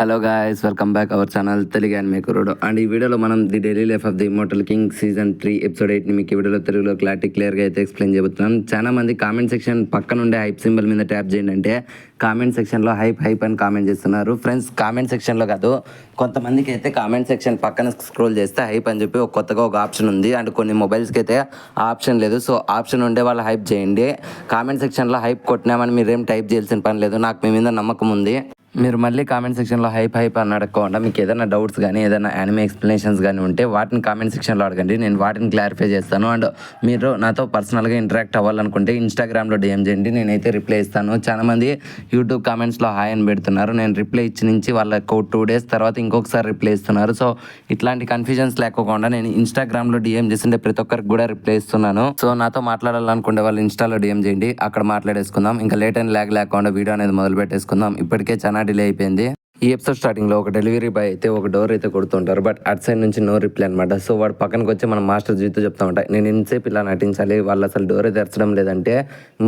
Hello guys, welcome back our channel Telugu మేకరుడు. And ఈ వీడియోలో మనం the daily life of the immortal king season 3 episode 8ని మీకు ఈ వీడియోలో తెలుగులో క్లియర్గా అయితే ఎక్స్ప్లెయిన్ చేయబోతున్నాం. చాలా మంది కామెంట్ సెక్షన్ పక్కన ఉండే హైప్ సింబల్ మీద ట్యాప్ చేయండి అంటే కామెంట్ సెక్షన్లో హైప్ అని కామెంట్ చేస్తున్నారు. ఫ్రెండ్స్, కామెంట్ సెక్షన్లో కాదు, కొంతమందికి అయితే కామెంట్ సెక్షన్ పక్కన స్క్రోల్ చేస్తే హైప్ అని చెప్పి కొత్తగా ఒక ఆప్షన్ ఉంది. అండ్ కొన్ని మొబైల్స్కి అయితే ఆ ఆప్షన్ లేదు. సో ఆప్షన్ ఉండే వాళ్ళు హైప్ చేయండి. కామెంట్ సెక్షన్లో హైప్ కొట్టినామని మీరేం టైప్ చేయాల్సిన పని లేదు. నాకు మీ మీద నమ్మకం ఉంది. మీరు మళ్ళీ కామెంట్ సెక్షన్లో హైప్ అని అడగకుండా మీకు ఏదైనా డౌట్స్ కానీ ఏదైనా యానిమే ఎక్స్ప్లెనేషన్స్ కానీ ఉంటే వాటిని కామెంట్ సెక్షన్లో అడగండి. నేను వాటిని క్లారిఫై చేస్తాను. అండ్ మీరు నాతో పర్సనల్గా ఇంటరాక్ట్ అవ్వాలనుకుంటే ఇన్స్టాగ్రామ్లో డిఎం చేయండి, నేనైతే రిప్లై ఇస్తాను. చాలామంది యూట్యూబ్ కామెంట్స్లో హాయ్ అని పెడుతున్నారు. నేను రిప్లై ఇచ్చి నుంచి వాళ్ళకు 2 days తర్వాత ఇంకొకసారి రిప్లై ఇస్తున్నారు. సో ఇట్లాంటి కన్ఫ్యూజన్స్ లేకోకుండా నేను ఇన్స్టాగ్రామ్లో డిఎం చేస్తుంటే ప్రతి ఒక్కరికి కూడా రిప్లై ఇస్తున్నాను. సో నాతో మాట్లాడాలనుకుంటే వాళ్ళు ఇన్స్టాలో డిఎం చేయండి, అక్కడ మాట్లాడేసుకుందాం. ఇంకా లేట్ అండ్ ల్యాగ్ లేకుండా వీడియో అనేది మొదలు పెట్టేసుకుందాం. ఇప్పటికే చాలా డిలే అయిపోయింది. ఈ ఎపిసోడ్ స్టార్టింగ్లో ఒక డెలివరీ బాయ్ అయితే ఒక డోర్ అయితే కొడుతుంటారు. బట్ అటు సైడ్ నుంచి నో రిప్లై అనమాట. సో వాడు పక్కనకి వచ్చి మన మాస్టర్ జీతో చెప్తా ఉంటాయి, నేను ఎంతసేపు ఇలా నటించాలి, వాళ్ళు అసలు డోరే తెరచడం లేదంటే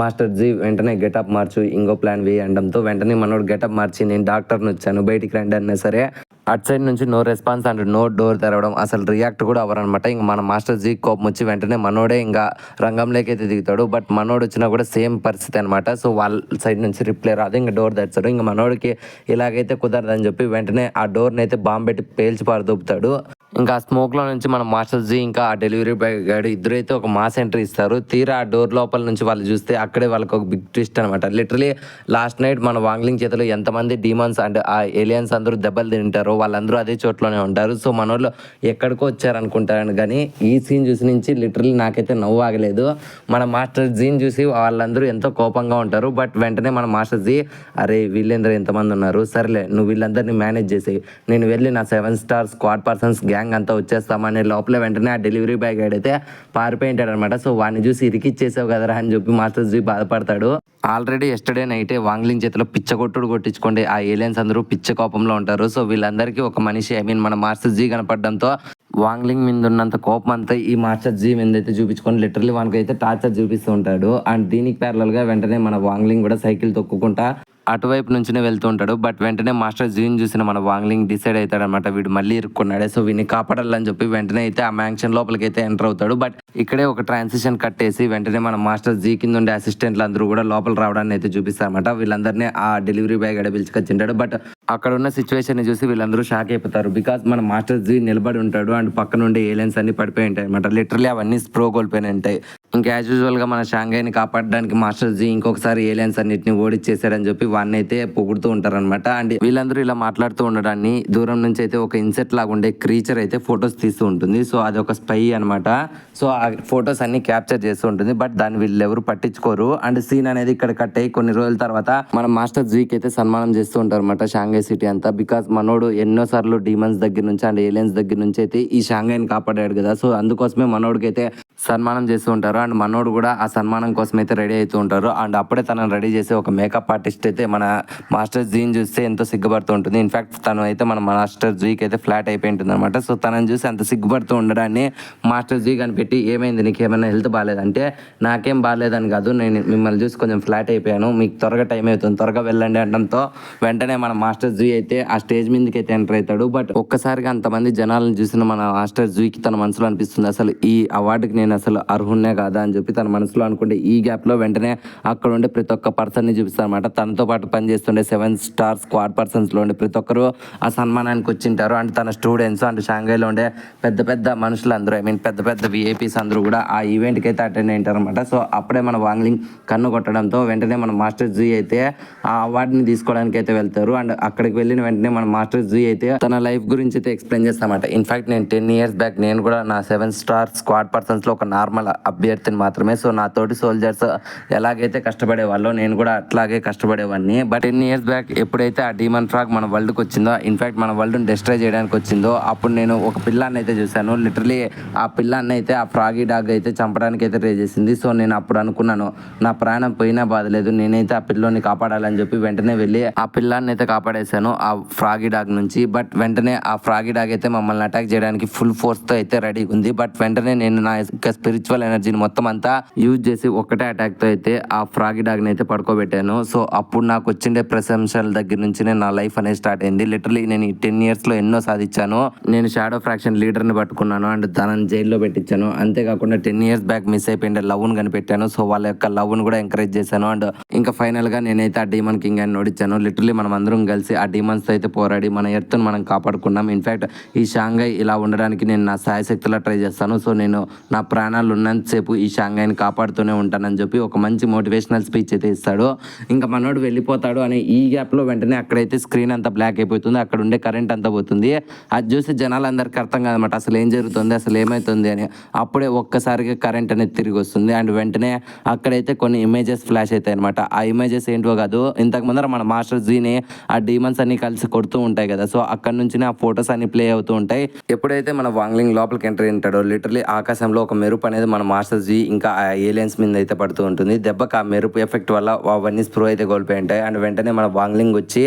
మాస్టర్ జీ వెంటనే గెటప్ మార్చు, ఇంకో ప్లాన్ వేయడంతో వెంటనే మనోడు గెటప్ మార్చి నేను డాక్టర్ని వచ్చాను బయటికి రండి అన్నా సరే అటు సైడ్ నుంచి no response and no door తెరవడం, అసలు రియాక్ట్ కూడా అవ్వరనమాట. ఇంక మన మాస్టర్ జీ కోపం వచ్చి వెంటనే మనోడే ఇంకా రంగంలోకి అయితే దిగుతాడు. బట్ మనోడు వచ్చినా కూడా సేమ్ పరిస్థితి అనమాట. సో వాళ్ళ సైడ్ నుంచి రిప్లై రాదు, ఇంకా డోర్ తెచ్చాడు. ఇంకా మనోడికి ఇలాగైతే కుదరదని చెప్పి వెంటనే ఆ డోర్ని అయితే బాంబు పెట్టి పేల్చి పారదొప్పుతాడు. ఇంకా ఆ స్మోక్లో నుంచి మన మాస్టర్ జీ ఇంకా ఆ డెలివరీ బాయ్ గాడు ఇద్దరైతే ఒక మాస్ ఎంట్రీ ఇస్తారు. తీరా ఆ డోర్ లోపల నుంచి వాళ్ళు చూస్తే అక్కడే వాళ్ళకి ఒక బిగ్ ట్విస్ట్ అనమాట. లిటరలీ లాస్ట్ నైట్ మన వాంగ్లింగ్ చేతిలో ఎంతమంది డీమాన్స్ అండ్ ఆ ఏలియన్స్ అందరూ దెబ్బలు తింటారో వాళ్ళందరూ అదే చోట్లోనే ఉంటారు. సో మన వాళ్ళు ఎక్కడికో వచ్చారనుకుంటారని, కానీ ఈ సీన్ చూసి నుంచి లిటరలీ నాకైతే నవ్వు ఆగలేదు. మన మాస్టర్ జీని చూసి వాళ్ళందరూ ఎంతో కోపంగా ఉంటారు. బట్ వెంటనే మన మాస్టర్ జీ, అరే వీళ్ళందరూ ఎంతమంది ఉన్నారు, సరేలే నువ్వు వీళ్ళందరినీ మేనేజ్ చేసి నేను వెళ్ళి నా 7 star స్క్వాడ్ పర్సన్స్ గ్యాంగ్ అంతా వచ్చేస్తామనే లోపల వెంటనే ఆ డెలివరీ బాయ్ గైడ్ అయితే పారిపోయింటాడు అనమాట. సో వాడిని చూసి ఇరికిచ్చేసావు కదరా అని చెప్పి మాస్టర్ జీ బాధపడతాడు. ఆల్రెడీ ఎస్టర్డే నైటే వాంగ్లింగ్ చేతిలో పిచ్చ కొట్టుడు కొట్టించుకోండి ఆ ఏలియన్స్ అందరూ పిచ్చ కోపంలో ఉంటారు. సో వీళ్ళందరికీ ఒక మనిషి మన మాస్టర్ జీ కనపడడంతో వాంగ్లింగ్ మీద ఉన్నంత కోపం అంతా ఈ మాస్టర్ జీ మీద అయితే చూపించుకొని లిటరలీ వానికైతే టార్చర్ చూపిస్తూ ఉంటాడు. అండ్ దీనికి ప్యారలల్గా వెంటనే మన వాంగ్లింగ్ కూడా సైకిల్ తొక్కుకుంటా అటువైపు నుంచినే వెళ్తూ ఉంటాడు. బట్ వెంటనే మాస్టర్ జీని చూసిన మన వాంగ్లింగ్ డిసైడ్ అవుతాడనమాట, వీడు మళ్ళీ ఇరుక్కున్నాడే, సో వీడిని కాపాడాలని చెప్పి వెంటనే అయితే ఆ మ్యాన్షన్ లోపలికి అయితే ఎంటర్ అవుతాడు. బట్ ఇక్కడే ఒక ట్రాన్సిషన్ కట్టేసి వెంటనే మన మాస్టర్ జీ కింద ఉండే అసిస్టెంట్లు అందరూ కూడా లోపల రావడాన్ని అయితే చూపిస్తారనమాట. వీళ్ళందరినీ ఆ డెలివరీ బాయ్ గడ పిలుచుకొచ్చింటాడు. బట్ అక్కడ ఉన్న సిచ్యువేషన్ చూసి వీళ్ళందరూ షాక్ అయిపోతారు. బికాస్ మన మాస్టర్ జీ నిలబడి ఉంటాడు అండ్ పక్కన ఉండే ఏలియన్స్ అన్ని పడిపోయి ఉంటాయి అనమాట. లిటరలీ అవన్నీ స్ప్రో కోల్పోయి ఉంటాయి. ఇంకా యాజ్ యూజువల్గా మన షాంఘైని కాపాడడానికి మాస్టర్ జీ ఇంకొకసారి ఏలియన్స్ అన్నిటిని ఓడిచ్చేసాడని చెప్పి వాడిని అయితే పొగుడుతూ ఉంటారనమాట. అండ్ వీళ్ళందరూ ఇలా మాట్లాడుతూ ఉండడాన్ని దూరం నుంచి అయితే ఒక ఇన్సెట్ లాగా ఉండే క్రీచర్ అయితే ఫొటోస్ తీస్తూ ఉంటుంది. సో అది ఒక స్పై అనమాట. సో ఆ ఫొటోస్ అన్ని క్యాప్చర్ చేస్తూ ఉంటుంది. బట్ దాన్ని వీళ్ళు ఎవరు పట్టించుకోరు. అండ్ సీన్ అనేది ఇక్కడ కట్ అయ్యి కొన్ని రోజుల తర్వాత మన మాస్టర్ జీకి అయితే సన్మానం చేస్తూ ఉంటారు అనమాట షాంఘై సిటీ అంతా. బికాస్ మనోడు ఎన్నోసార్లు డీమన్స్ దగ్గర నుంచి అండ్ ఏలియన్స్ దగ్గర నుంచి అయితే ఈ షాంఘైని కాపాడాడు కదా. సో అందుకోసమే మనోడికి అయితే సన్మానం చేస్తూ ఉంటారు. అండ్ మనోడు కూడా ఆ సన్మానం కోసం అయితే రెడీ అవుతూ ఉంటారు. అండ్ అప్పుడే తనను రెడీ చేసి ఒక మేకప్ ఆర్టిస్ట్ అయితే మన మాస్టర్ జీని చూస్తే ఎంతో సిగ్గుపడుతూ ఉంటుంది. ఇన్ఫాక్ట్ తను అయితే మన మాస్టర్ జీకి అయితే ఫ్లాట్ అయిపోయి ఉంటుంది అనమాట. సో తనని చూసి అంత సిగ్గుపడుతూ ఉండడాన్ని మాస్టర్ జీ కనిపెట్టి, ఏమైంది నీకు ఏమైనా హెల్త్ బాగాలేదంటే, నాకేం బాగాలేదని కాదు, నేను మిమ్మల్ని చూసి కొంచెం ఫ్లాట్ అయిపోయాను, మీకు త్వరగా టైం అవుతుంది, త్వరగా వెళ్ళండి అనడంతో వెంటనే మన మాస్టర్ జీ అయితే ఆ స్టేజ్ మీదకి అయితే ఎంటర్ అవుతాడు. బట్ ఒక్కసారిగా అంతమంది జనాలను చూసిన మన మాస్టర్ జీకి తన మనసులో అనిపిస్తుంది, అసలు ఈ అవార్డుకి నేను అసలు అర్హున్నే కాదా అని చెప్పి తన మనసులో అనుకుంటే ఈ గ్యాప్లో వెంటనే అక్కడ ఉండే ప్రతి ఒక్క పర్సన్ని చూపిస్తారు అనమాట. తనతో పాటు పనిచేస్తుండే 7 star స్క్వాడ్ పర్సన్స్లో ఉండే ప్రతి ఒక్కరు ఆ సన్మానానికి వచ్చింటారు. అండ్ తన స్టూడెంట్స్ అండ్ షాంఘైలో ఉండే పెద్ద పెద్ద మనుషులు అందరూ పెద్ద పెద్ద విఐపీస్ అందరూ కూడా ఆ ఈవెంట్కి అయితే అటెండ్ అయింటారు అనమాట. సో అప్పుడే మన వాంగ్లింగ్ కన్ను కొట్టడంతో వెంటనే మన మాస్టర్ జీ అయితే ఆ అవార్డుని తీసుకోవడానికి అయితే వెళ్తారు. అండ్ అక్కడికి వెళ్ళిన వెంటనే మన మాస్టర్ జీ అయితే తన లైఫ్ గురించి అయితే ఎక్స్ప్లెయిన్ చేస్తామన్నమాట. ఇన్ఫాక్ట్ నేను 10 years బ్యాక్ నేను కూడా నా 7 star స్క్వాడ్ పర్సన్స్లో ఒక నార్మల్ అభ్యర్థిని మాత్రమే. సో నా తోటి సోల్జర్స్ ఎలాగైతే కష్టపడేవాళ్ళో నేను కూడా అట్లాగే కష్టపడేవాడిని. బట్ 10 years బ్యాక్ ఎప్పుడైతే ఆ డీమన్ ఫ్రాగ్ మన వరల్డ్కి వచ్చిందో, ఇన్ఫాక్ట్ మన వరల్డ్ని డిస్ట్రాయ్ చేయడానికి వచ్చిందో, అప్పుడు నేను ఒక పిల్లాన్ని అయితే చూశాను. లిటరలీ ఆ పిల్లాన్ని అయితే ఆ ఫ్రాగీ డాగ్ అయితే చంపడానికి అయితే ట్రై చేసింది. సో నేను అప్పుడు అనుకున్నాను, నా ప్రాణం పోయినా బాధలేదు, నేనైతే ఆ పిల్లోని కాపాడాలని చెప్పి వెంటనే వెళ్ళి ఆ పిల్లాన్ని అయితే కాపాడేశాను ఆ ఫ్రాగీ డాగ్ నుంచి. బట్ వెంటనే ఆ ఫ్రాగీ డాగ్ అయితే మమ్మల్ని అటాక్ చేయడానికి ఫుల్ ఫోర్స్తో అయితే రెడీ ఉంది. బట్ వెంటనే నేను నా యొక్క స్పిరిచువల్ ఎనర్జీని మొత్తం అంతా యూజ్ చేసి ఒక్కటే అటాక్ తో అయితే ఆ ఫ్రాగి డాగ్ ని అయితే పడుకోబెట్టాను. సో అప్పుడు నాకు వచ్చిండే ప్రశంసల దగ్గర నుంచి నా లైఫ్ అనేది స్టార్ట్ అయింది. లిటరలీ నేను ఈ 10 years లో ఎన్నో సాధించాను. నేను షాడో ఫ్రాక్షన్ లీడర్ ని పట్టుకున్నాను అండ్ తనని జైల్లో పెట్టించాను. అంతేకాకుండా 10 years బ్యాక్ మిస్ అయిపోయిన లవ్ ను కనిపెట్టాను. సో వాళ్ళ యొక్క లవ్ ను కూడా ఎంకరేజ్ చేశాను. అండ్ ఇంకా ఫైనల్ గా నేనైతే ఆ డీమన్ కింగ్ అని ఓడించాను. లిటరలీ మనం అందరం కలిసి ఆ డీమన్స్ తో అయితే పోరాడి మన ఎర్త్ ను మనం కాపాడుకున్నాం. ఇన్ఫాక్ట్ ఈ షాంఘై ఇలా ఉండడానికి నేను నా సాయశక్తిలా ట్రై చేస్తాను. సో నేను నా ప్రాణాలు ఉన్నంతసేపు ఈ షాంఘైని కాపాడుతూనే ఉంటానని చెప్పి ఒక మంచి మోటివేషనల్ స్పీచ్ అయితే ఇస్తాడు. ఇంకా మనోడు వెళ్ళిపోతాడు అని ఈ గ్యాప్ లో వెంటనే అక్కడైతే స్క్రీన్ అంతా బ్లాక్ అయిపోతుంది. అక్కడ ఉండే కరెంట్ అంతా పోతుంది. అది చూసి జనాలందరికీ అర్థం కాదన్నమాట అసలు ఏం జరుగుతుంది, అసలు ఏమవుతుంది అని. అప్పుడే ఒక్కసారిగా కరెంట్ అనేది తిరిగి వస్తుంది అండ్ వెంటనే అక్కడైతే కొన్ని ఇమేజెస్ ఫ్లాష్ అవుతాయి అనమాట. ఆ ఇమేజెస్ ఏంటో కాదు, ఇంతకు ముందర మన మాస్టర్ జీని ఆ డీమన్స్ అన్ని కలిసి కొడుతూ ఉంటాయి కదా. సో అక్కడ నుంచి ఆ ఫొటోస్ అన్ని ప్లే అవుతూ ఉంటాయి. ఎప్పుడైతే మన వాంగ్లింగ్ లోపలికి ఎంటర్ ఉంటాడో లిటరలీ ఆకాశంలో ఒక మెరుపు అనేది మన మాస్టర్ జీ ఇంకా ఆ ఏలియన్స్ మీద అయితే పడుతూ ఉంటుంది. దెబ్బకి ఆ మెరుపు ఎఫెక్ట్ వల్ల అవన్నీ స్ప్రో అయితే కోల్పోయి ఉంటాయి. అండ్ వెంటనే మన వాంగ్లింగ్ వచ్చి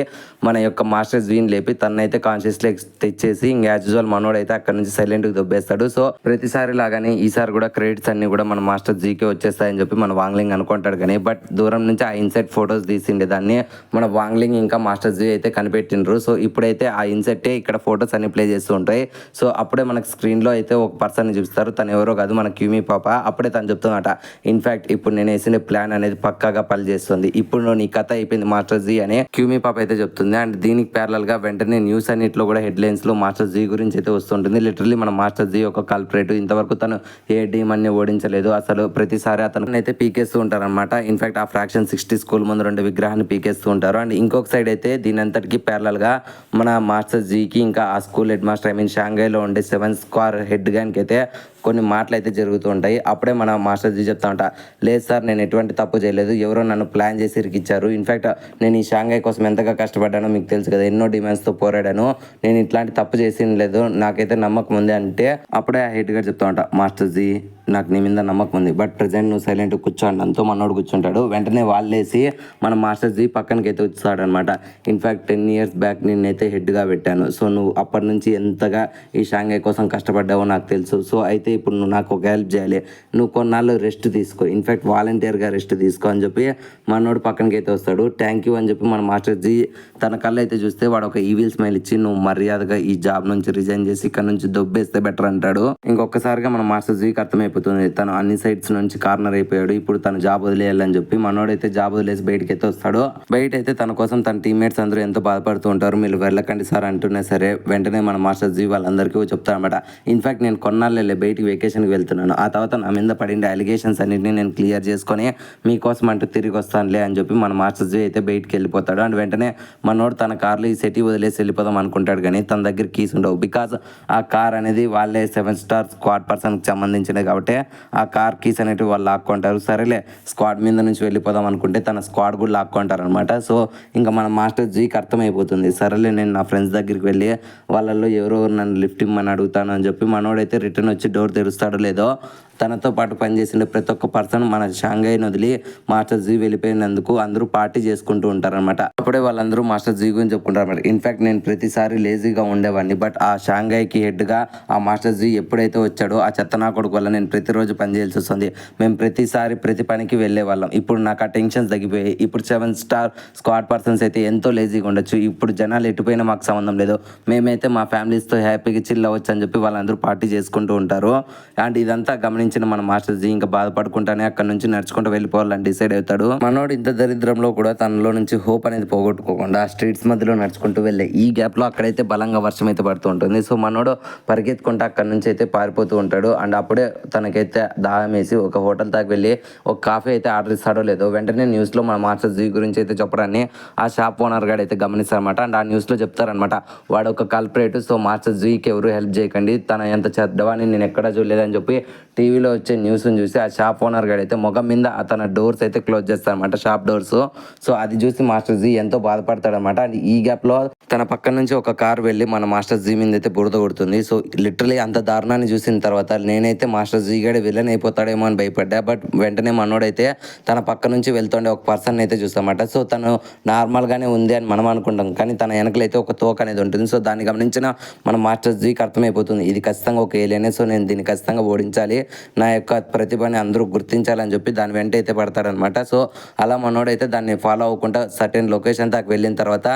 మన యొక్క మాస్టర్ జీని లేపి తనైతే కాన్షియస్లీ తెచ్చేసి ఇంకా యాజ్ యూజువల్ మనోడు అయితే అక్కడ నుంచి సైలెంట్ గా దొబ్బేస్తాడు. సో ప్రతిసారి లాగానే ఈసారి కూడా క్రెడిట్స్ అన్ని కూడా మన మాస్టర్ జీకే వచ్చేస్తాయని చెప్పి మన వాంగ్లింగ్ అనుకుంటాడు. కానీ బట్ దూరం నుంచి ఆ ఇన్సెట్ ఫొటోస్ తీసిండే దాన్ని మన వాంగ్లింగ్ ఇంకా మాస్టర్ జీ అయితే కనిపెట్టిండ్రు. సో ఇప్పుడైతే ఆ ఇన్సెట్టే ఇక్కడ ఫొటోస్ అన్ని ప్లే చేస్తూ ఉంటాయి. సో అప్పుడే మనకి స్క్రీన్ లో అయితే ఒక పర్సన్ చూపిస్తారు. తను ఎవరో కాదు, మన క్యూమీ పాప. అప్పుడే తను చెప్తుందట, ఇన్ఫాక్ట్ ఇప్పుడు నేను వేసిన ప్లాన్ అనేది పక్కాగా పనిచేస్తుంది, ఇప్పుడు నీ కథ అయిపోయింది మాస్టర్ జీ అని క్యూమీ పాప అయితే చెప్తుంది. అండ్ దీనికి ప్యారలల్ గా వెంటనే న్యూస్ అన్నిట్లో కూడా హెడ్లైన్స్ లో మాస్టర్ జీ గురించి అయితే వస్తుంటుంది. లిటరలీ మన మాస్టర్ జీ ఒక కల్పరేట్, ఇంతవరకు తను ఏ డీమన్ ని ఓడించలేదు. అసలు ప్రతిసారి అతను అయితే పీకేస్తూ ఉంటారు అనమాట. ఇన్ఫాక్ట్ ఆ ఫ్రాక్షన్ 60 స్కూల్ ముందు 2 విగ్రహాన్ని పీకేస్తూ ఉంటారు. అండ్ ఇంకొక సైడ్ అయితే దీని అంతటికి ప్యారలల్ గా మన మాస్టర్ జీకి ఇంకా ఆ స్కూల్ హెడ్ మాస్టర్ షాంఘైలో ఉండే 7 స్క్వార్ హెడ్ గానికి అయితే కొన్ని మాటలు అయితే జరుగుతూ ఉంటాయి. అప్పుడే మన మాస్టర్ జీ చెప్తా ఉంటా, లేదు సార్ నేను ఎటువంటి తప్పు చేయలేదు, ఎవరో నన్ను ప్లాన్ చేసి ఇరికిచ్చారు. ఇన్ఫాక్ట్ నేను ఈ షాంఘై కోసం ఎంతగా కష్టపడ్డానో మీకు తెలుసు కదా, ఎన్నో డిమాండ్స్తో పోరాడాను, నేను ఇట్లాంటి తప్పు చేసి లేదు, నాకైతే నమ్మకం ఉంది అంటే అప్పుడే ఆ హెడ్ గారు చెప్తా ఉంటా, మాస్టర్ జీ నాకు నీ మీద నమ్మకం ఉంది, బట్ ప్రజెంట్ నువ్వు సైలెంట్ కూర్చోండి అంతా మనోడు కూర్చుంటాడు. వెంటనే వాళ్ళేసి మన మాస్టర్ జీ పక్కనకి అయితే వచ్చాడు అనమాట. ఇన్ఫాక్ట్ 10 years బ్యాక్ నిన్నైతే హెడ్గా పెట్టాను. సో నువ్వు అప్పటి నుంచి ఎంతగా ఈ షాంఘై కోసం కష్టపడ్డావో నాకు తెలుసు. సో అయితే ఇప్పుడు నువ్వు నాకు ఒక హెల్ప్ చేయాలి, నువ్వు కొన్నాళ్ళు రెస్ట్ తీసుకో, ఇన్ఫాక్ట్ వాలంటీర్గా రెస్ట్ తీసుకో అని చెప్పి మనోడు పక్కనకి అయితే వస్తాడు. థ్యాంక్ యూ అని చెప్పి మన మాస్టర్ జీ తన కళ్ళు అయితే చూస్తే వాడు ఒక ఈవిల్ స్మైల్ ఇచ్చి నువ్వు మర్యాదగా ఈ జాబ్ నుంచి రిజైన్ చేసి ఇక్కడ నుంచి దొబ్బేస్తే బెటర్ అంటాడు. ఇంకొకసారిగా మన మాస్టర్ జీకి అర్థమైపోతుంది తను అన్ని సైడ్స్ నుంచి కార్నర్ అయిపోయాడు, ఇప్పుడు తను జాబ్ వదిలేయాలని చెప్పి మనోడైతే జాబ్ వదిలేసి బయటకి అయితే వస్తాడు. బయట అయితే తన కోసం తన టీమ్మేట్స్ అందరూ ఎంతో బాధపడుతూ ఉంటారు. మీరు వెళ్ళకండి సార్ అంటున్నా సరే వెంటనే మన మాస్టర్ జీ వాళ్ళందరికీ చెప్తారు అనమాట, ఇన్ఫాక్ట్ నేను కొన్నాళ్ళే బయటికి వెకేషన్కి వెళ్తున్నాను, ఆ తర్వాత నా మీద పడిన అలిగేషన్స్ అన్నింటినీ నేను క్లియర్ చేసుకొని మీకోసం అంటూ తిరిగి వస్తానులే అని చెప్పి మన మాస్టర్ జీ అయితే బయటికి వెళ్ళిపోతాడు. అండ్ వెంటనే మనోడు తన కార్లో ఈ సిటీ వదిలేసి వెళ్ళిపోదాం అనుకుంటాడు, కానీ తన దగ్గర కీస్ ఉండవు. బికాజ్ ఆ కార్ అనేది వాళ్ళే 7 స్టార్ స్క్వాడ్ పర్సన్కి సంబంధించినది కాబట్టి ఆ కార్ కీస్ అనేవి వాళ్ళు లాక్కుంటారు. సరేలే స్క్వాడ్ మీద నుంచి వెళ్ళిపోదాం అనుకుంటే తన స్క్వాడ్ కూడా లాక్కుంటారు అనమాట. సో ఇంకా మన మాస్టర్ జీకి అర్థమైపోతుంది, సరేలే నేను నా ఫ్రెండ్స్ దగ్గరికి వెళ్ళి వాళ్ళల్లో ఎవరో నన్ను లిఫ్ట్ ఇమ్మని అడుగుతాను అని చెప్పి మనోడైతే రిటర్న్ వచ్చి డోర్ తెరుస్తాడో లేదో తనతో పాటు పనిచేసిన ప్రతి ఒక్క పర్సన్ మన షాంఘైని వదిలి మాస్టర్ జీ వెళ్ళిపోయినందుకు అందరూ పార్టీ చేసుకుంటూ ఉంటారనమాట. అప్పుడే వాళ్ళందరూ మాస్టర్ జీ గురించి చెప్పుకుంటారు అనమాట. ఇన్ఫాక్ట్ నేను ప్రతిసారి లేజీగా ఉండేవాడిని, బట్ ఆ షాంఘైకి హెడ్గా ఆ మాస్టర్ జీ ఎప్పుడైతే వచ్చాడో ఆ చెత్తనా కొడుకు వల్ల నేను ప్రతిరోజు పని చేయాల్సి వస్తుంది. మేము ప్రతిసారి ప్రతి పనికి వెళ్ళే వాళ్ళం, ఇప్పుడు నాకు ఆ టెన్షన్స్ తగ్గిపోయాయి. ఇప్పుడు 7 స్టార్ స్క్వాడ్ పర్సన్స్ అయితే ఎంతో లేజీగా ఉండొచ్చు, ఇప్పుడు జనాలు ఎటుపోయినా మాకు సంబంధం లేదు, మేమైతే మా ఫ్యామిలీస్తో హ్యాపీగా చిల్ అవ్వచ్చు అని చెప్పి వాళ్ళందరూ పార్టీ చేసుకుంటూ ఉంటారు. అండ్ ఇదంతా గమనించిన మన మాస్టర్ జీ ఇంకా బాధపడుకుంటానే అక్కడ నుంచి నడుచుకుంటూ వెళ్ళిపోవాలని డిసైడ్ అవుతాడు. మనోడు ఇంత దరిద్రంలో కూడా తనలో నుంచి హోప్ అనేది పోగొట్టుకోకుండా స్ట్రీట్స్ మధ్యలో నడుచుకుంటూ వెళ్ళే ఈ గ్యాప్ లో అక్కడైతే బలంగా వర్షం అయితే పడుతూ ఉంటుంది. సో మనోడు పరిగెత్తుకుంటూ అక్కడ నుంచి అయితే పారిపోతూ ఉంటాడు. అండ్ అప్పుడే తనకైతే దాహం వేసి ఒక హోటల్ దాకా వెళ్ళి ఒక కాఫీ అయితే ఆర్డర్ ఇస్తాడో లేదో వెంటనే న్యూస్ లో మన మాస్టర్ జీ గురించి అయితే చెప్పడాన్ని ఆ షాప్ ఓనర్ గారు అయితే గమనిస్తారనమాట. అండ్ ఆ న్యూస్ లో చెప్తారనమాట, వాడు ఒక కల్పరేట్, సో మాస్టర్ జీకి ఎవరు హెల్ప్ చేయకండి, తన ఎంత చెడ్డవాని నేను ఎక్కడా చూడలేదని చెప్పి టీవీలో వచ్చే న్యూస్ని చూసి ఆ షాప్ ఓనర్ గారు అయితే మొగం మీద తన డోర్స్ అయితే క్లోజ్ చేస్తారనమాట, షాప్ డోర్స్. సో అది చూసి మాస్టర్ జీ ఎంతో బాధపడతాడనమాట. అండ్ ఈ గ్యాప్ లో తన పక్క నుంచి ఒక కార్ వెళ్ళి మన మాస్టర్ జీ మీద అయితే బురద కొడుతుంది. సో లిటరలీ అంత దారుణాన్ని చూసిన తర్వాత నేనైతే మాస్టర్ జీ గడే విలన్ అయిపోతాడేమో అని భయపడ్డా. బట్ వెంటనే మనోడైతే తన పక్క నుంచి వెళ్తుండే ఒక పర్సన్ అయితే చూస్తామన్నమాట. సో తను నార్మల్ గానే ఉంది అని మనం అనుకుంటాం, కానీ తన వెనకలైతే ఒక తోక అనేది ఉంటుంది. సో దాన్ని గమనించిన మన మాస్టర్ జీకి అర్థమైపోతుంది ఇది ఖచ్చితంగా ఒక ఏలియనే, సో నేను దీన్ని ఖచ్చితంగా ఓడించాలి, నా యొక్క ప్రతిభని అందరూ గుర్తించాలని చెప్పి దాని వెంట అయితే పడతాడనమాట. సో అలా మనోడైతే దాన్ని ఫాలో అవ్వకుండా సర్టెన్ లొకేషన్ దాకా వెళ్ళిన తర్వాత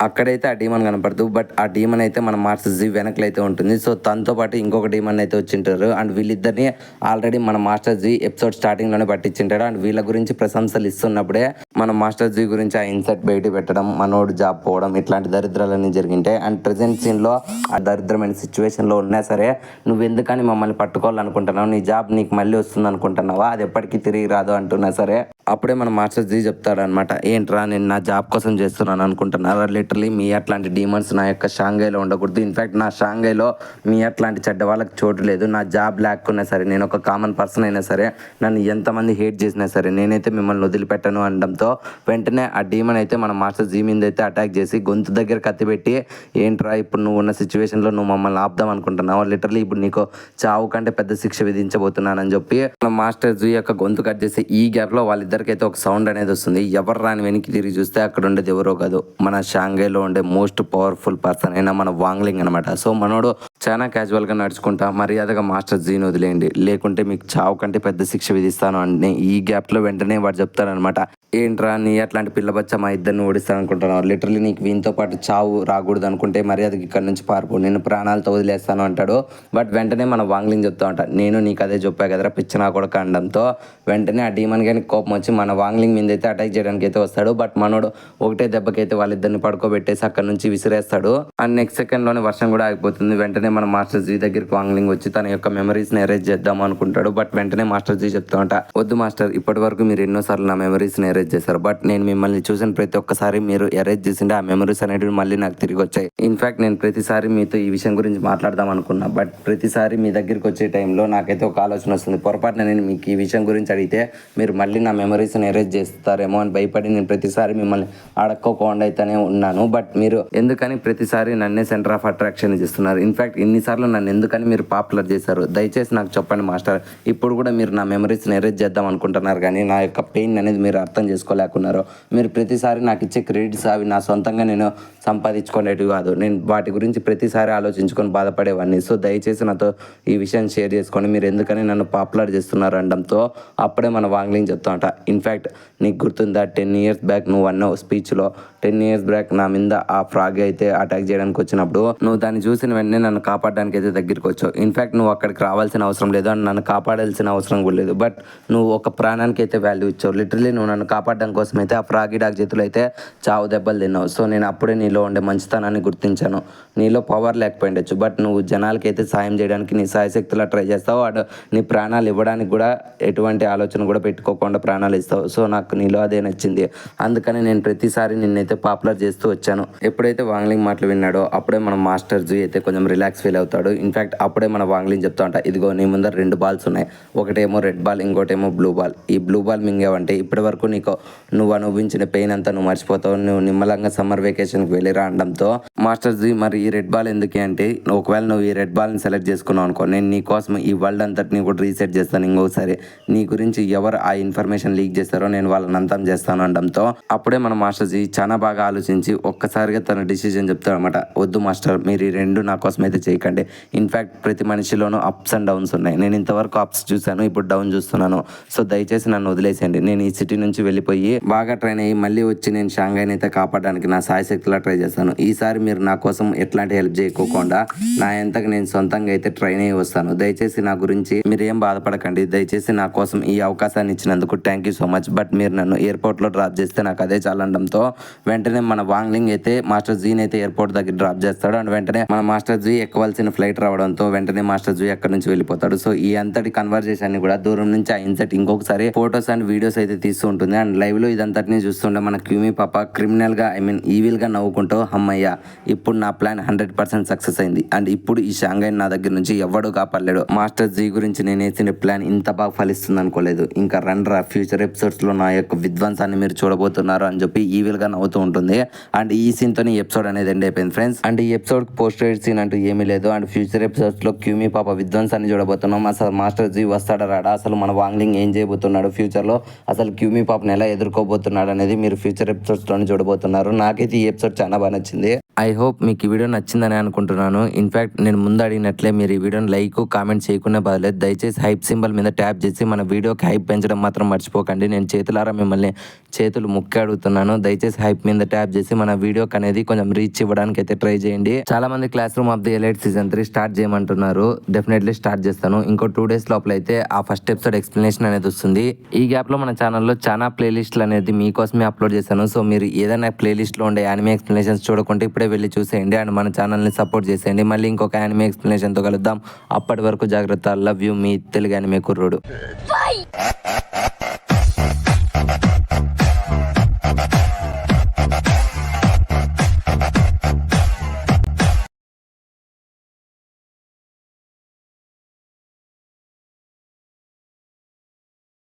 అక్కడైతే ఆ డీమన్ కనపడదు. బట్ ఆ డీమన్ అయితే మన మాస్టర్ జీ వెనకలు అయితే ఉంటుంది. సో తనతో పాటు ఇంకొక డీమన్ అయితే వచ్చింటారు. అండ్ వీళ్ళిద్దరిని ఆల్రెడీ మన మాస్టర్ జీ ఎపిసోడ్ స్టార్టింగ్లోనే పట్టించింటాడు. అండ్ వీళ్ళ గురించి ప్రశంసలు ఇస్తున్నప్పుడే మన మాస్టర్ జీ గురించి ఆ ఇన్సర్ట్ బయట పెట్టడం, మనోడు జాబ్ పోవడం, ఇట్లాంటి దరిద్రాలన్నీ జరిగింటాయి. అండ్ ప్రజెంట్ సీన్లో ఆ దరిద్రమైన సిచ్యువేషన్లో ఉన్నా సరే నువ్వు ఎందుకని మమ్మల్ని పట్టుకోవాలనుకుంటున్నావు, నీ జాబ్ నీకు మళ్ళీ వస్తుంది అనుకుంటున్నావా, అది ఎప్పటికీ తిరిగి రాదు అంటున్నా సరే అప్పుడే మన మాస్టర్ జీ చెప్తాడు అనమాట, ఏంట్రా నేను నా జాబ్ కోసం చేస్తున్నాను అనుకుంటున్నారా, లిటరలీ మీ అట్లాంటి డీమన్స్ నా యొక్క షాంఘైలో ఉండకూడదు. ఇన్ఫ్యాక్ట్ నా షాంఘైలో మీ అట్లాంటి చెడ్డ వాళ్ళకి చోటు లేదు. నా జాబ్ లేకున్నా సరే, నేను ఒక కామన్ పర్సన్ అయినా సరే, నన్ను ఎంతమంది హేట్ చేసినా సరే నేనైతే మిమ్మల్ని వదిలిపెట్టను అనడంతో వెంటనే ఆ డీమన్ అయితే మన మాస్టర్ జీ మీద అయితే అటాక్ చేసి గొంతు దగ్గర కత్తి పెట్టి, ఏంట్రా ఇప్పుడు నువ్వు ఉన్న సిచ్యువేషన్లో నువ్వు మమ్మల్ని ఆపుదాం అనుకుంటున్నావు, లిటరలీ ఇప్పుడు నీకు చావు కంటే పెద్ద శిక్ష విధించబోతున్నానని చెప్పి మన మాస్టర్ జీ యొక్క గొంతు కట్ చేసి ఈ గ్యాప్లో వాళ్ళిద్దరికైతే ఒక సౌండ్ అనేది వస్తుంది. ఎవరు రాని వెనక్కి తిరిగి చూస్తే అక్కడ ఉండేది ఎవరో కాదు, మన షాంఘైలో ఉండే మోస్ట్ పవర్ఫుల్ పర్సన్ అయినా మన వాంగ్లింగ్ అనమాట. సో మనోడు చాలా క్యాజువల్గా నడుచుకుంటా మర్యాదగా మాస్టర్ జీని వదిలేయండి, లేకుంటే మీకు చావు కంటే పెద్ద శిక్ష విధిస్తాను అని ఈ గ్యాప్లో వెంటనే వాడు చెప్తాడనమాట, ఏంట్రా నీ అట్లాంటి పిల్లబచ్చ మా ఇద్దరిని ఓడిస్తాను అనుకుంటున్నావు, లిటరలీ నీకు వీనితో పాటు చావు రాకూడదు అనుకుంటే మర్యాదకి ఇక్కడ నుంచి పారిపో, నేను ప్రాణాలతో వదిలేస్తాను అంటాడు. బట్ వెంటనే మన వాంగ్లింగ్ చెప్తా ఉంటా, నేను నీకు అదే చెప్పా కదరా పిచ్చిన కూడా అనడంతో వెంటనే ఆ డీమన్ గారికి కోపం వచ్చి మన వాంగ్లింగ్ మీద అయితే అటాక్ చేయడానికి అయితే వస్తాడు. బట్ మనోడు ఒకటే దెబ్బకైతే వాళ్ళిద్దరిని పడుకోబెట్టేసి అక్కడ నుంచి విసిరేస్తాడు. అండ్ నెక్స్ట్ సెకండ్లోనే వర్షం కూడా ఆగిపోతుంది. వెంటనే మన మాస్టర్ జీ దగ్గరికి వాంగ్లింగ్ వచ్చి తన యొక్క మెమరీస్ని ఎరేజ్ చేద్దాం అనుకుంటాడు. బట్ వెంటనే మాస్టర్ జీ చెప్తా ఉంటా, వద్దు మాస్టర్, ఇప్పటి వరకు మీరు ఎన్నోసార్లు నా మెమరీస్ని ఎరేజ్ చేశారు, బట్ నేను మిమ్మల్ని చూసిన ప్రతి ఒక్కసారి మీరు ఎరేజ్ చేసిండే ఆ మెమరీస్ అనేటివి మళ్ళీ నాకు తిరిగి వచ్చాయి. ఇన్ఫాక్ట్ నేను ప్రతిసారి మీతో ఈ విషయం గురించి మాట్లాడదాం అనుకున్నా, బట్ ప్రతిసారి మీ దగ్గరికి వచ్చే టైంలో నాకైతే ఒక ఆలోచన వస్తుంది, పొరపాటున నేను మీకు ఈ విషయం గురించి అడిగితే మీరు మళ్ళీ నా మెమరీస్ని ఎరేజ్ చేస్తారేమో అని భయపడి నేను ప్రతిసారి మిమ్మల్ని అడక్కోకుండా అయితేనే ఉన్నాను. బట్ మీరు ఎందుకని ప్రతిసారి నన్నే సెంటర్ ఆఫ్ అట్రాక్షన్ చేస్తున్నారు, ఇన్ఫాక్ట్ ఇన్నిసార్లు నన్ను ఎందుకని మీరు పాపులర్ చేశారు, దయచేసి నాకు చెప్పండి మాస్టర్. ఇప్పుడు కూడా మీరు నా మెమరీస్ని ఎరేజ్ చేద్దాం అనుకుంటున్నారు కానీ నా యొక్క పెయిన్ అనేది మీరు అర్థం చేసుకోలేకున్నారు. మీరు ప్రతిసారి నాకు ఇచ్చే క్రెడిట్స్ అవి నా సొంతంగా నేను సంపాదించుకునేటివి కాదు, నేను వాటి గురించి ప్రతిసారి ఆలోచించుకొని బాధపడేవాడిని. సో దయచేసి నాతో ఈ విషయాన్ని షేర్ చేసుకోండి, మీరు ఎందుకని నన్ను పాపులర్ చేస్తున్నారు అనడంతో అప్పుడే మన వాంగ్లింగ్ చెప్తా ఉంటా, ఇన్ఫ్యాక్ట్ నీకు గుర్తుందా 10 years బ్యాక్ నువ్వు అన్నావు స్పీచ్లో, 10 years బ్యాక్ నా మీద ఆ ఫ్రాగ్ అయితే అటాక్ చేయడానికి వచ్చినప్పుడు నువ్వు దాన్ని చూసిన వెంటనే నన్ను కాపాడడానికి అయితే దగ్గరికి వచ్చావు. ఇన్ఫ్యాక్ట్ నువ్వు అక్కడికి రావాల్సిన అవసరం లేదు అండ్ నన్ను కాపాడాల్సిన అవసరం కూడా లేదు, బట్ నువ్వు ఒక ప్రాణానికి అయితే వాల్యూ ఇచ్చావు. లిటరలీ నువ్వు నన్ను కాపాడడం కోసం అయితే ఆ ఫ్రాగి డాగ్ చేతులు అయితే చావు దెబ్బలు తిన్నావు. సో నేను అప్పుడే నీలో ఉండే మంచితనాన్ని గుర్తించాను. నీలో పవర్ లేకపోయిండొచ్చు, బట్ నువ్వు జనాలకి అయితే సాయం చేయడానికి నీ సాయశక్తిలా ట్రై చేస్తావు. అటు నీ ప్రాణాలు ఇవ్వడానికి కూడా ఎటువంటి ఆలోచన కూడా పెట్టుకోకుండా ప్రాణాలు ఇస్తావు. సో నాకు నీలో అదే నచ్చింది, అందుకని నేను ప్రతిసారి నిన్నైతే పాపులర్ చేస్తూ వచ్చాను. ఎప్పుడైతే వాంగ్లింగ్ మాటలు విన్నాడో అప్పుడే మన మాస్టర్ జీ అయితే కొంచెం రిలాక్స్ ఫీల్ అవుతాడు. ఇన్ఫ్యాక్ట్ అప్పుడే మన వాంగ్లింగ్ చెప్తా ఉంటా, ఇదిగో నీ ముందర 2 balls ఉన్నాయి, ఒకటేమో రెడ్ బాల్, ఇంకోటేమో బ్లూ బాల్. ఈ బ్లూ బాల్ మింగేవంటే ఇప్పటి వరకు నీకు నువ్వు అనుభవించిన పెయిన్ అంతా నువ్వు మర్చిపోతావు, నువ్వు నిమ్మలంగా సమ్మర్ వెకేషన్కి వెళ్ళిరా అనడంతో మాస్టర్ జీ మరి ఈ రెడ్ బాల్ ఎందుకు అంటే, ఒకవేళ నువ్వు ఈ రెడ్ బాల్ని సెలెక్ట్ చేసుకున్నావు అనుకో, నేను నీ కోసం ఈ వరల్డ్ అంతటిని కూడా రీసెట్ చేస్తాను, ఇంకోసారి నీ గురించి ఎవరు ఆ ఇన్ఫర్మేషన్ లీక్ చేస్తారో నేను వాళ్ళని అంతం చేస్తాను అనడంతో అప్పుడే మన మాస్టర్ జీ చాలా బాగా ఆలోచించి ఒక్కసారిగా తన డిసిజన్ చెప్తాడు అనమాట, వద్దు మాస్టర్, మీరు ఈ 2 నా కోసం అయితే చేయకండి. ఇన్ఫ్యాక్ట్ ప్రతి మనిషిలోనూ అప్స్ అండ్ డౌన్స్ ఉన్నాయి, నేను ఇంతవరకు అప్స్ చూశాను, ఇప్పుడు డౌన్ చూస్తున్నాను. సో దయచేసి నన్ను వదిలేసేయండి, నేను ఈ సిటీ నుంచి వెళ్ళిపోయి బాగా ట్రైన్ అయ్యి మళ్ళీ వచ్చి నేను షాంఘైని అయితే కాపాడడానికి నా సాయశక్తిలా ట్రై చేస్తాను. ఈసారి మీరు నా కోసం ఎట్లాంటి హెల్ప్ చేయకోకుండా నా ఎంతకు నేను సొంతంగా అయితే ట్రైన్ అయ్యి వస్తాను. దయచేసి నా గురించి మీరు ఏం బాధపడకండి, దయచేసి నా కోసం ఈ అవకాశాన్ని ఇచ్చినందుకు thank you so much, but మీరు నన్ను ఎయిర్పోర్ట్లో డ్రాప్ చేస్తే నాకు అదే చాలా అనడంతో వెంటనే మన వాంగ్లింగ్ అయితే మాస్టర్ జీని అయితే ఎయిర్పోర్ట్ దగ్గర డ్రాప్ చేస్తాడు. అండ్ వెంటనే మన మాస్టర్ జీ ఎక్కవలసిన ఫ్లైట్ రావడంతో వెంటనే మాస్టర్ జీ అక్కడ నుంచి వెళ్ళిపోతాడు. సో ఈ అంతటి కన్వర్జేషన్ ని కూడా దూరం నుంచి ఆ ఇన్సెట్ ఇంకొకసారి ఫోటోస్ అండ్ వీడియోస్ అయితే తీస్తూ ఉంటుంది. అండ్ లైవ్ లో ఇదంతటిని చూస్తుంటే మన క్యూమీ పాప క్రిమినల్ గా ఈవిల్ గా నవ్వుకుంటూ, అమ్మయ్య ఇప్పుడు నా ప్లాన్ 100% సక్సెస్ అయింది అండ్ ఇప్పుడు ఈ షాంఘై నా దగ్గర నుంచి ఎవడు కాపాడలేడు. మాస్టర్ జీ గురించి నేను వేసిన ప్లాన్ ఇంత బాగా ఫలిస్తుంది అనుకోలేదు, ఇంకా రండ్రా ఫ్యూచర్ ఎపిసోడ్స్ లో నా యొక్క విధ్వంసాన్ని మీరు చూడబోతున్నారు అని చెప్పి ఈవిల్ గా నవ్వుతూ ఉంటుంది. అండ్ ఈ సీన్ తో ఈ ఎపిసోడ్ అనేది ఎండ్ అయిపోయింది ఫ్రెండ్స్. అండ్ ఈ ఎపిసోడ్ పోస్ట్ క్రెడిట్ సీన్ అంటూ ఏమీ లేదు. అండ్ ఫ్యూచర్ ఎపిసోడ్స్ లో క్యూమీ పాప విధ్వంసాన్ని చూడబోతున్నాం. అసలు మాస్టర్ జీ వస్తాడా రాడా, అసలు మన వాంగ్లింగ్ ఏం చేయబోతున్నాడు ఫ్యూచర్ లో, అసలు క్యూమీ పాపను ఎలా ఎదుర్కోబోతున్నాడు అనేది మీరు ఫ్యూచర్ ఎపిసోడ్స్ లోనే చూడబోతున్నారు. నాకైతే ఈ ఎపిసోడ్ చాలా బాగా నచ్చింది. ఐ హోప్ మీకు ఈ వీడియో నచ్చిందని అనుకుంటున్నాను. ఇన్ఫ్యాక్ట్ నేను ముందు అడిగినట్లే మీరు ఈ వీడియోని లైక్ కామెంట్ చేయకుండా బాధలేదు. దయచేసి హైప్ సింబల్ మీద ట్యాప్ చేసి మన వీడియోకి హైప్ పెంచడం మాత్రం మర్చిపోకండి. నేను చేతులారా మిమ్మల్ని చేతులు ముక్కి అడుగుతున్నాను. దయచేసి హైప్ మీద ట్యాప్ చేసి మన వీడియోకి అనేది కొంచెం రీచ్ ఇవ్వడానికి అయితే ట్రై చేయండి. చాలా మంది class room of the elite season 3 start చేయమంటున్నారు. డెఫినెట్లీ స్టార్ట్ చేస్తాను. ఇంకో 2 days లోపల అయితే ఆ ఫస్ట్ ఎపిసోడ్ ఎక్స్ప్లెనేషన్ అనేది వస్తుంది. ఈ గ్యాప్ లో మన ఛానల్లో చాలా ప్లేలిస్ట్లు అనేది మీకోసమే అప్లోడ్ చేశాను. సో మీరు ఏదైనా ప్లేలిస్ట్ లో ఉండే యానిమే ఎక్స్ప్లెనేషన్స్ చూడకుంటే ఇప్పుడే వెళ్ళి చూసేయండి అండ్ మన ఛానల్ని సపోర్ట్ చేసేయండి. మళ్ళీ ఇంకొక యానిమే ఎక్స్ప్లెనేషన్తో కలుద్దాం. అప్పటి వరకు జాగ్రత్త. Love you, me Telugu anime కుర్రోడు.